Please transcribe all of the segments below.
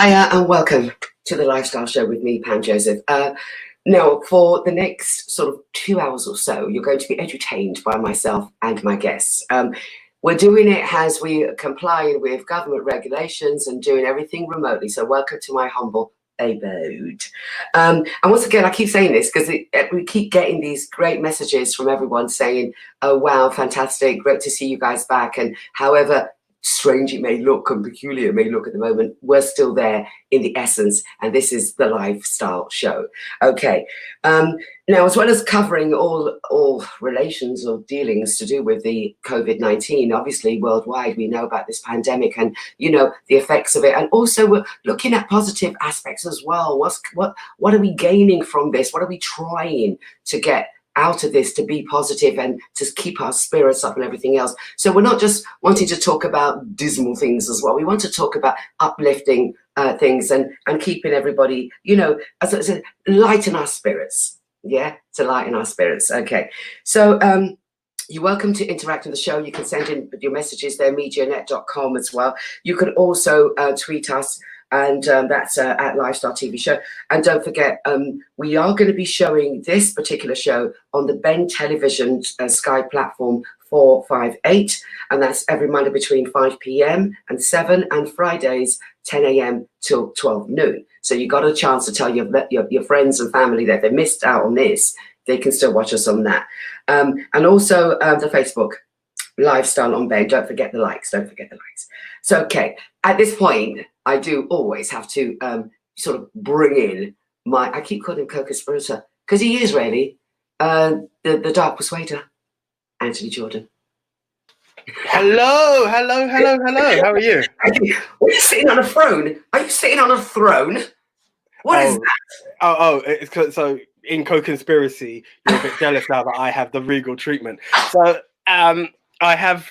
Hiya and welcome to the Lifestyle Show with me, Pam Joseph. Now, for the next sort of 2 hours or so, you're going to be entertained by myself and my guests. We're doing it as we comply with government regulations and doing everything remotely. So welcome to my humble abode. And once again, I keep saying this because we keep getting these great messages from everyone saying, oh, wow, fantastic, great to see you guys back. And however strange it may look and peculiar it may look at the moment, we're still there in the essence, and this is the Lifestyle Show. Okay, now as well as covering all relations or dealings to do with the COVID-19, obviously worldwide we know about this pandemic and the effects of it, and also we're looking at positive aspects as well. What are we gaining from this? What are we trying to get out of this to be positive and to keep our spirits up and everything else? So we're not just wanting to talk about dismal things as well. We want to talk about uplifting things and keeping everybody, as I said, lighten our spirits. Yeah, to lighten our spirits. Okay, so you're welcome to interact with the show. You can send in your messages there, medianet.com as well. You can also tweet us, and that's at Lifestyle TV Show. And don't forget, we are going to be showing this particular show on the Ben Television Sky platform 458, and that's every Monday between 5 p.m. and 7, and Fridays 10 a.m. till 12 noon. So you got a chance to tell your friends and family that they missed out on this. They can still watch us on that. And also the Facebook Lifestyle on Ben. Don't forget the likes. Don't forget the likes. So, okay, at this point, I do always have to sort of bring in I keep calling him co-conspirator, because he is really the Dark Persuader, Anthony Jordan. Hello. How are you? Are you sitting on a throne? Are you sitting on a throne? What is that? It's so in co-conspiracy, you're a bit jealous now that I have the regal treatment. So I have,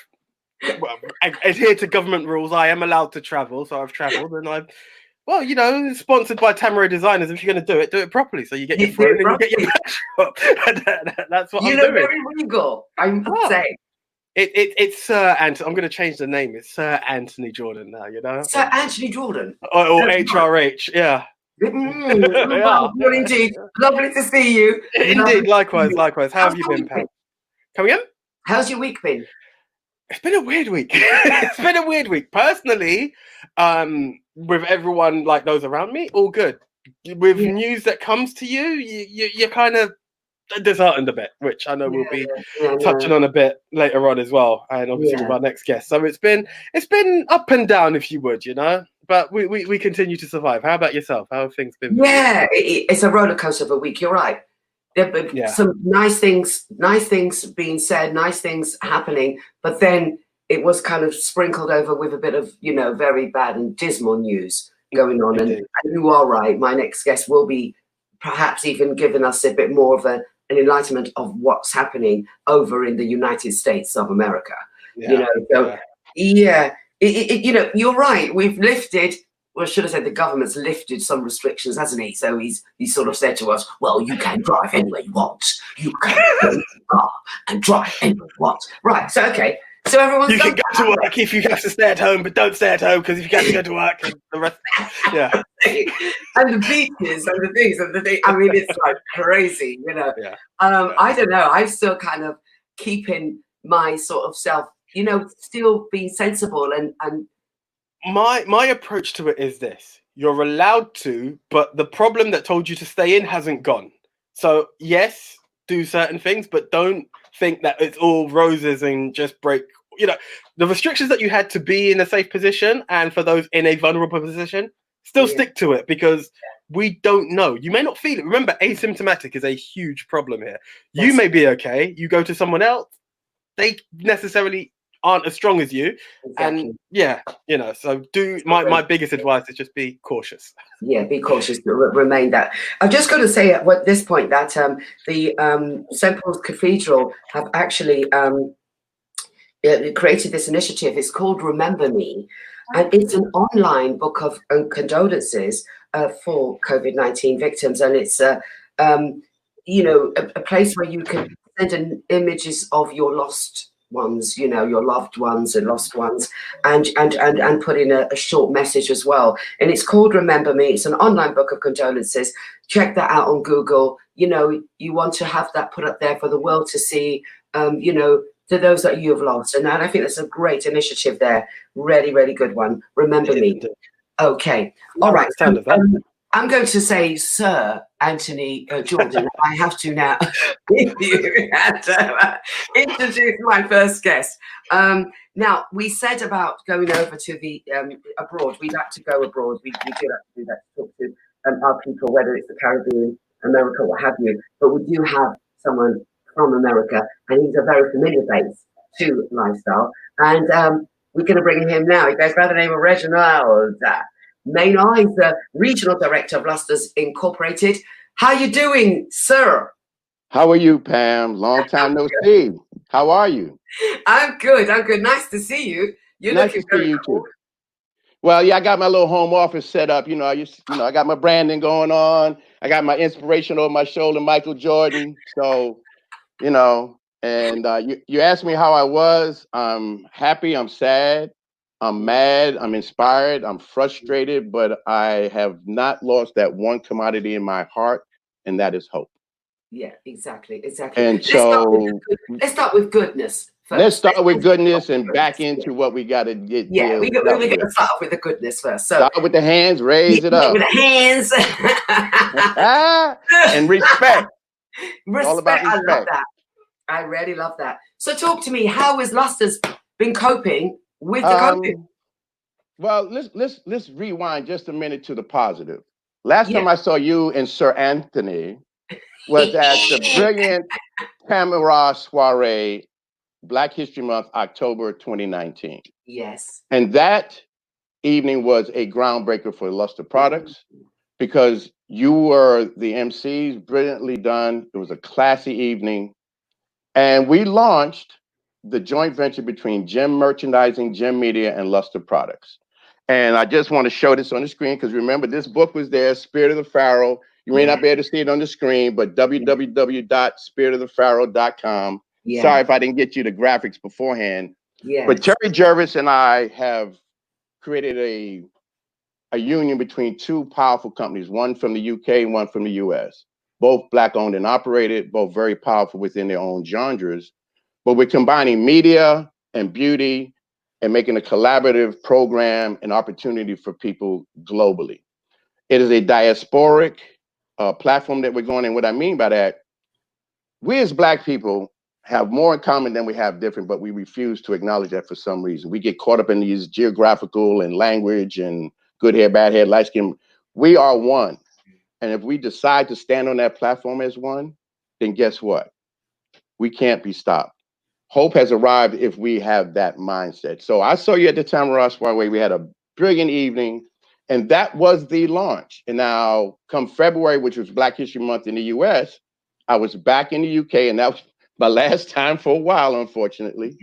I adhere to government rules. I am allowed to travel, so I've travelled, and I've, sponsored by Tamara Designers. If you're going to do it properly. So you get your throne and you get your backdrop. That's what I'm doing. You look very regal, I must say. It's Sir Anthony. I'm going to change the name. It's Sir Anthony Jordan now, Sir Anthony Jordan? Or HRH, yeah. Well, indeed. Lovely to see you. Indeed, likewise. How have you been, Pam? Come again? How's your week been? It's been a weird week. Personally, with everyone like those around me, all good. With news that comes to you, you're kind of disheartened a bit, which I know we'll be touching on a bit later on as well, and obviously with our next guest. So it's been up and down, if you would, but we continue to survive. How about yourself? How have things been? Yeah, it's a roller coaster of a week. You're right. There have some nice things being said, nice things happening, but then it was kind of sprinkled over with a bit of very bad and dismal news going on. And you are right. My next guest will be perhaps even giving us a bit more of an enlightenment of what's happening over in the United States of America. You're right. We've lifted, well, should I say the government's lifted some restrictions, hasn't he? So he's sort of said to us, well, you can drive anywhere you want. You can go to the car and drive anywhere you want. Right. So, okay. So everyone's you can go to work if you have to stay at home, but don't stay at home, because if you have to go to work, and the rest, and the beaches and the things and the thing. I mean, it's like crazy, I don't know. I'm still kind of keeping my sort of self, still being sensible and. My approach to it is this: you're allowed to, but the problem that told you to stay in hasn't gone. So yes, do certain things, but don't think that it's all roses and just break. The restrictions that you had to be in a safe position, and for those in a vulnerable position, still stick to it, because we don't know. You may not feel it. Remember, asymptomatic is a huge problem here. You may be okay. You go to someone else, they necessarily aren't as strong as you. And so my biggest advice is just be cautious. Be cautious, remain that. I'm just going to say at this point that the St. Paul's Cathedral have actually created this initiative. It's called Remember Me, and it's an online book of condolences for COVID-19 victims, and it's a place where you can send in images of your lost ones, you know, your loved ones and lost ones, and put in a short message as well. And it's called Remember Me. It's an online book of condolences. Check that out on Google. You know, you want to have that put up there for the world to see, you know, to those that you have lost. And I think that's a great initiative there. Really, really good one. Remember Me. Okay. All right. I'm going to say, Sir Anthony Jordan, I have to now introduce my first guest. Now, we said about going over to the abroad. We like to go abroad. We do like to do that, to talk to our people, whether it's the Caribbean, America, what have you. But we do have someone from America, and he's a very familiar face to Lifestyle. And we're going to bring him now. He goes by the name of Reginald Maynor. He's the Regional Director of Luster's Incorporated. How you doing, sir? How are you, Pam? Long time no see. How are you? I'm good. I'm good. Nice to see you. You're nice to see you cool. Too. Well, yeah, I got my little home office set up. You know, I got my branding going on. I got my inspiration over my shoulder, Michael Jordan. So, you know, and you asked me how I was. I'm happy. I'm sad. I'm mad. I'm inspired. I'm frustrated, but I have not lost that one commodity in my heart, and that is hope. Yeah, exactly. And so let's start with goodness first. Let's start with goodness and back into what we got to get. Yeah, we're going to start with the goodness first. So start with the hands, raise it up. With the hands. And respect. All about respect. I love that. I really love that. So talk to me. How has Luster's been coping with the COVID? Well, let's rewind just a minute to the positive. Last time I saw you and Sir Anthony was at the brilliant Tamara soiree, Black History Month, October 2019. Yes. And that evening was a groundbreaker for Luster Products because you were the MCs, brilliantly done. It was a classy evening. And we launched the joint venture between Gem Merchandising, Gem Media, and Luster Products. And I just want to show this on the screen because remember, this book was there, Spirit of the Pharaoh. You may not be able to see it on the screen, but www.spiritofthepharaoh.com. Yeah. Sorry if I didn't get you the graphics beforehand. Yeah. But Terry Jervis and I have created a union between two powerful companies, one from the UK and one from the US. Both Black owned and operated, both very powerful within their own genres. But we're combining media and beauty and making a collaborative program and opportunity for people globally. It is a diasporic platform that we're going in. What I mean by that, we as Black people have more in common than we have different, but we refuse to acknowledge that for some reason. We get caught up in these geographical and language and good hair, bad hair, light skin. We are one. And if we decide to stand on that platform as one, then guess what? We can't be stopped. Hope has arrived if we have that mindset. So I saw you at the Tamara soiree. We had a brilliant evening. And that was the launch. And now come February, which was Black History Month in the US, I was back in the UK, and that was my last time for a while, unfortunately.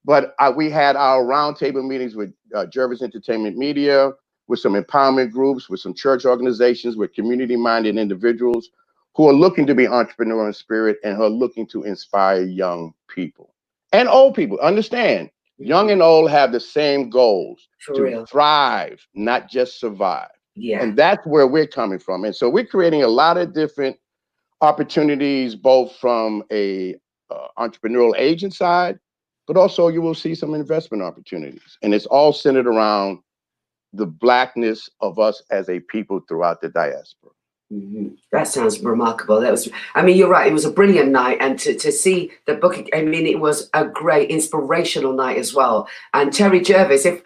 But we had our roundtable meetings with Jervis Entertainment Media, with some empowerment groups, with some church organizations, with community-minded individuals who are looking to be entrepreneurial in spirit and who are looking to inspire young people and old people. Understand, young and old have the same goals, to thrive, not just survive. Yeah. And that's where we're coming from. And so we're creating a lot of different opportunities, both from a entrepreneurial agent side, but also you will see some investment opportunities. And it's all centered around the Blackness of us as a people throughout the diaspora. Mm-hmm. That sounds remarkable. That was, I mean, you're right. It was a brilliant night, and to see the book, I mean, it was a great inspirational night as well. And Terry Jervis, if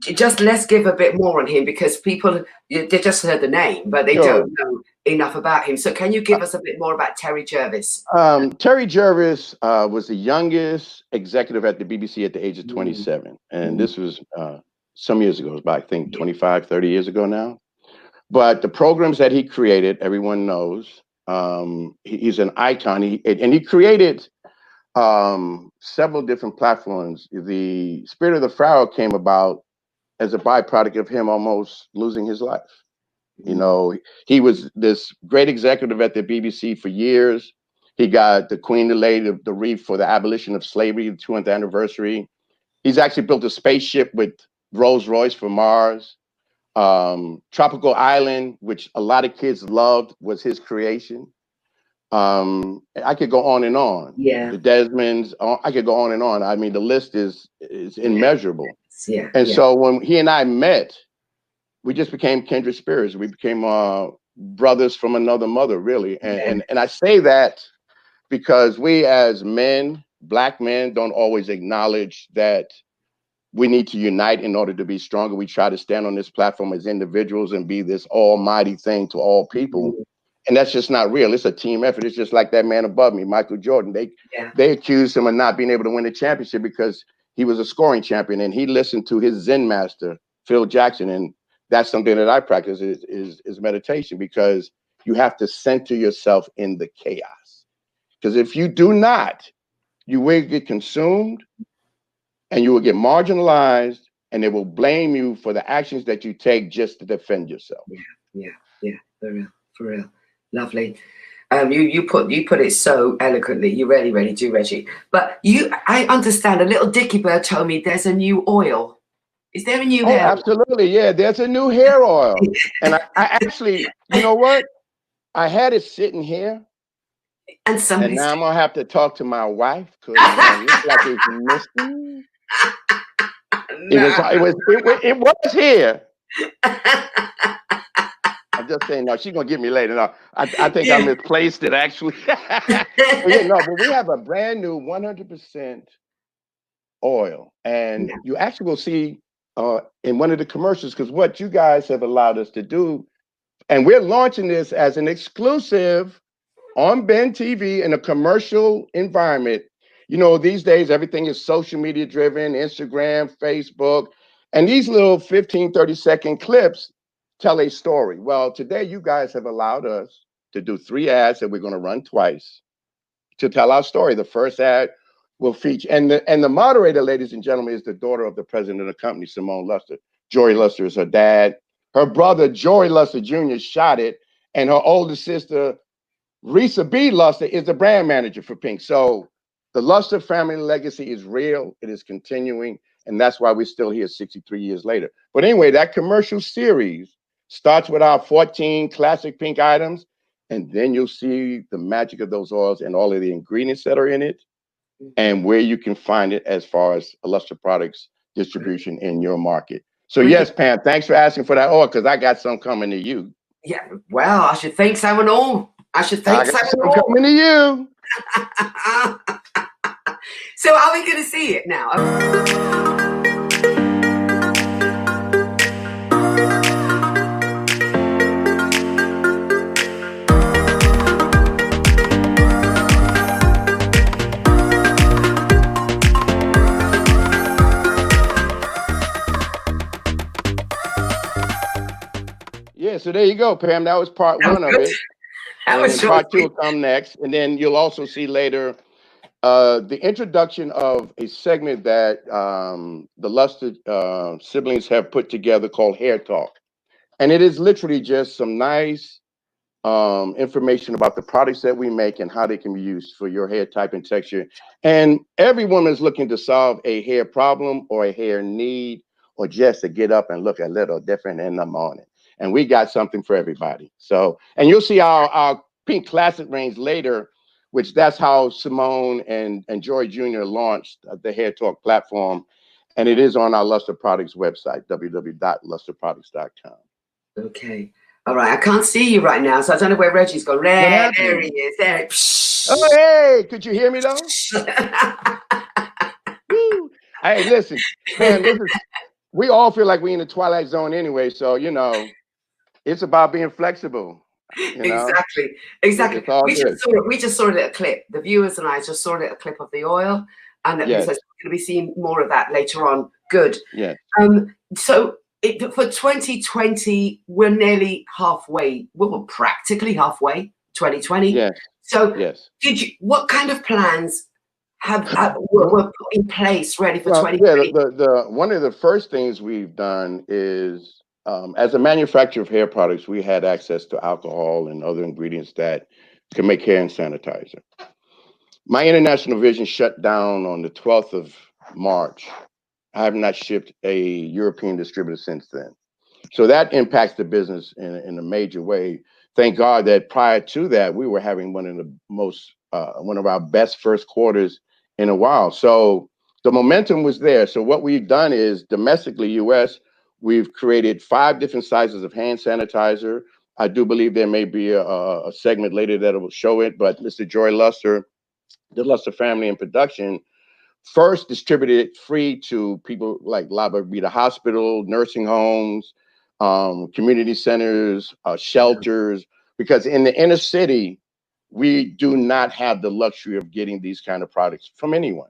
just let's give a bit more on him, because people, they just heard the name, but they don't know enough about him. So can you give us a bit more about Terry Jervis? Terry Jervis was the youngest executive at the BBC at the age of 27. And this was some years ago. It was about, I think, 25, 30 years ago now. But the programs that he created, everyone knows. He's an icon. He created several different platforms. The Spirit of the Pharaoh came about as a byproduct of him almost losing his life. You know, he was this great executive at the BBC for years. He got the Queen to lay the wreath for the abolition of slavery, the 200th anniversary. He's actually built a spaceship with Rolls-Royce for Mars. Tropical Island, which a lot of kids loved, was his creation. I could go on and on. Yeah. The Desmonds, I could go on and on. I mean, the list is immeasurable. Yeah. And so when he and I met, we just became kindred spirits. We became brothers from another mother, really. And I say that because we as men, Black men, don't always acknowledge that we need to unite in order to be stronger. We try to stand on this platform as individuals and be this almighty thing to all people. And that's just not real. It's a team effort. It's just like that man above me, Michael Jordan. They accused him of not being able to win the championship because he was a scoring champion and he listened to his Zen master, Phil Jackson. And that's something that I practice is meditation, because you have to center yourself in the chaos. Because if you do not, you will get consumed and you will get marginalized, and they will blame you for the actions that you take just to defend yourself. Yeah, for real. Lovely. You put it so eloquently. You really do, Reggie. But I understand. A little Dickie Bird told me there's a new oil. Is there a new hair oil? Absolutely, yeah. There's a new hair oil, and I actually, you know what? I had it sitting here, and now I'm gonna have to talk to my wife because it looks like it's missing. It was here. I'm just saying, no, she's gonna get me later. No, I think I misplaced it actually. But we have a brand new 100% oil, and you actually will see in one of the commercials, because what you guys have allowed us to do, and we're launching this as an exclusive on Ben TV in a commercial environment. You know, these days, everything is social media driven, Instagram, Facebook, and these little 15, 30-second clips tell a story. Well, today you guys have allowed us to do 3 ads that we're going to run twice to tell our story. The first ad will feature, and the moderator, ladies and gentlemen, is the daughter of the president of the company, Simone Luster. Jory Luster is her dad. Her brother, Jory Luster Jr., shot it, and her older sister, Risa B. Luster, is the brand manager for Pink. So the Luster family legacy is real. It is continuing. And that's why we're still here 63 years later. But anyway, that commercial series starts with our 14 classic Pink items. And then you'll see the magic of those oils and all of the ingredients that are in it and where you can find it as far as Luster Products distribution in your market. So yes, Pam, thanks for asking for that oil, because I got some coming to you. Yeah, well, I should thank someone all. I should thank someone all. Coming to you. So are we going to see it now? Yeah, so there you go, Pam. That was part one of it. And part 2 will come next. And then you'll also see later the introduction of a segment that the Luster siblings have put together called Hair Talk. And it is literally just some nice information about the products that we make and how they can be used for your hair type and texture. And every woman is looking to solve a hair problem or a hair need, or just to get up and look a little different in the morning. And we got something for everybody. So, and you'll see our Pink Classic range later, which that's how Simone and Joy Jr. launched the Hair Talk platform. And it is on our Luster Products website, www.lusterproducts.com. Okay. All right. I can't see you right now, so I don't know where Reggie's gone. There he is. There. Oh, hey, could you hear me though? Hey, listen, man, we all feel like we're in the Twilight Zone anyway. So, you know, it's about being flexible. You know? Exactly. We just saw a little clip. The viewers and I just saw a little clip of the oil, and so we're going to be seeing more of that later on. Good. Yeah. So for 2020, we're nearly halfway. We're practically halfway. 2020. Yes. So what kind of plans were put in place ready for 2020? Yeah, one of the first things we've done is, as a manufacturer of hair products, we had access to alcohol and other ingredients that can make hand sanitizer. My international division shut down on the 12th of March. I have not shipped a European distributor since then. So that impacts the business in a major way. Thank God that prior to that, we were having one of our best first quarters in a while. So the momentum was there. So what we've done is domestically, US, we've created 5 different sizes of hand sanitizer. I do believe there may be a segment later that will show it, but Mr. Joy Luster, the Luster family in production, first distributed it free to people like La Barbita Hospital, nursing homes, community centers, shelters, because in the inner city, we do not have the luxury of getting these kind of products from anyone,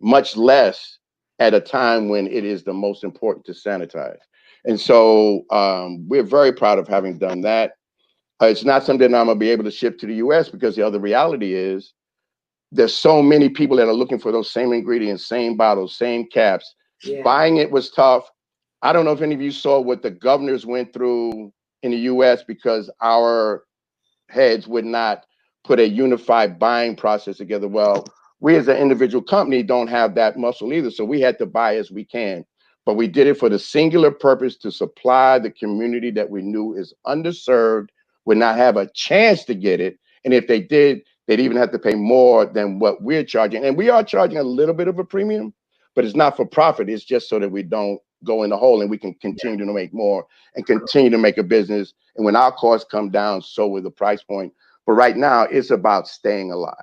much less at a time when it is the most important to sanitize. And so we're very proud of having done that. It's not something I'm gonna be able to ship to the US because the other reality is there's so many people that are looking for those same ingredients, same bottles, same caps. Yeah. Buying it was tough. I don't know if any of you saw what the governors went through in the US because our heads would not put a unified buying process together. Well, we as an individual company don't have that muscle either. So we had to buy as we can. But we did it for the singular purpose to supply the community that we knew is underserved, would not have a chance to get it. And if they did, they'd even have to pay more than what we're charging. And we are charging a little bit of a premium, but it's not for profit. It's just so that we don't go in the hole and we can continue to make more and continue to make a business. And when our costs come down, so will the price point. But right now, it's about staying alive.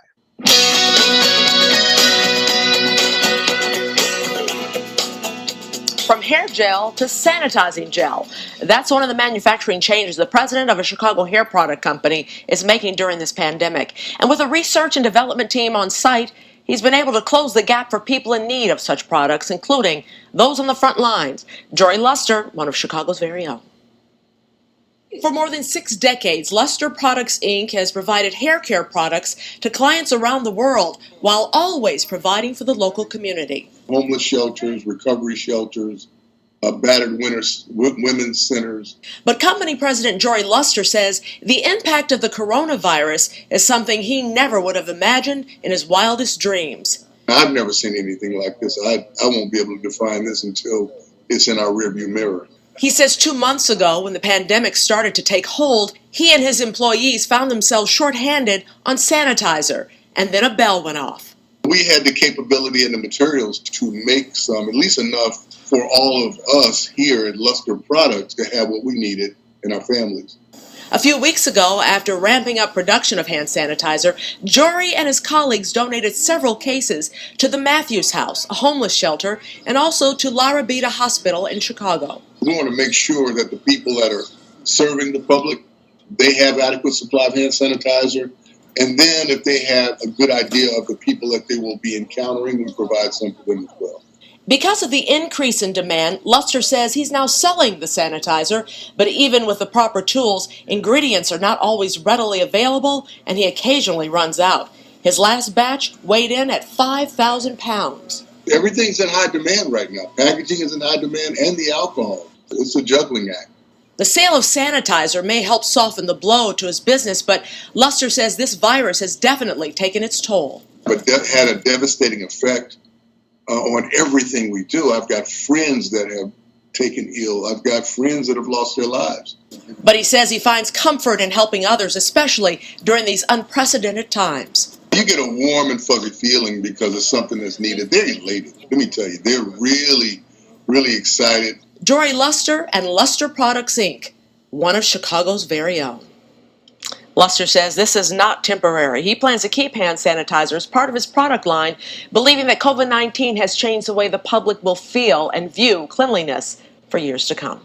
From hair gel to sanitizing gel. That's one of the manufacturing changes the president of a Chicago hair product company is making during this pandemic. And with a research and development team on site, he's been able to close the gap for people in need of such products, including those on the front lines. Jory Luster, one of Chicago's very own. For more than 6 decades, Luster Products, Inc. has provided hair care products to clients around the world while always providing for the local community. Homeless shelters, recovery shelters, battered women's centers. But company president Jory Luster says the impact of the coronavirus is something he never would have imagined in his wildest dreams. I've never seen anything like this. I won't be able to define this until it's in our rearview mirror. He says 2 months ago, when the pandemic started to take hold, he and his employees found themselves shorthanded on sanitizer, and then a bell went off. We had the capability and the materials to make some, at least enough for all of us here at Luster Products to have what we needed in our families. A few weeks ago, after ramping up production of hand sanitizer, Jory and his colleagues donated several cases to the Matthews House, a homeless shelter, and also to La Barbita Hospital in Chicago. We want to make sure that the people that are serving the public, they have adequate supply of hand sanitizer. And then if they have a good idea of the people that they will be encountering, we provide some for them as well. Because of the increase in demand, Luster says he's now selling the sanitizer, but even with the proper tools, ingredients are not always readily available, and he occasionally runs out. His last batch weighed in at 5,000 pounds. Everything's in high demand right now. Packaging is in high demand, and the alcohol. It's a juggling act. The sale of sanitizer may help soften the blow to his business, but Luster says this virus has definitely taken its toll. But that had a devastating effect on everything we do. I've got friends that have taken ill. I've got friends that have lost their lives. But he says he finds comfort in helping others, especially during these unprecedented times. You get a warm and fuzzy feeling because it's something that's needed. They're elated. Let me tell you, they're really, really excited. Jory Luster and Luster Products, Inc., one of Chicago's very own. Luster says this is not temporary. He plans to keep hand sanitizer as part of his product line, believing that COVID-19 has changed the way the public will feel and view cleanliness for years to come.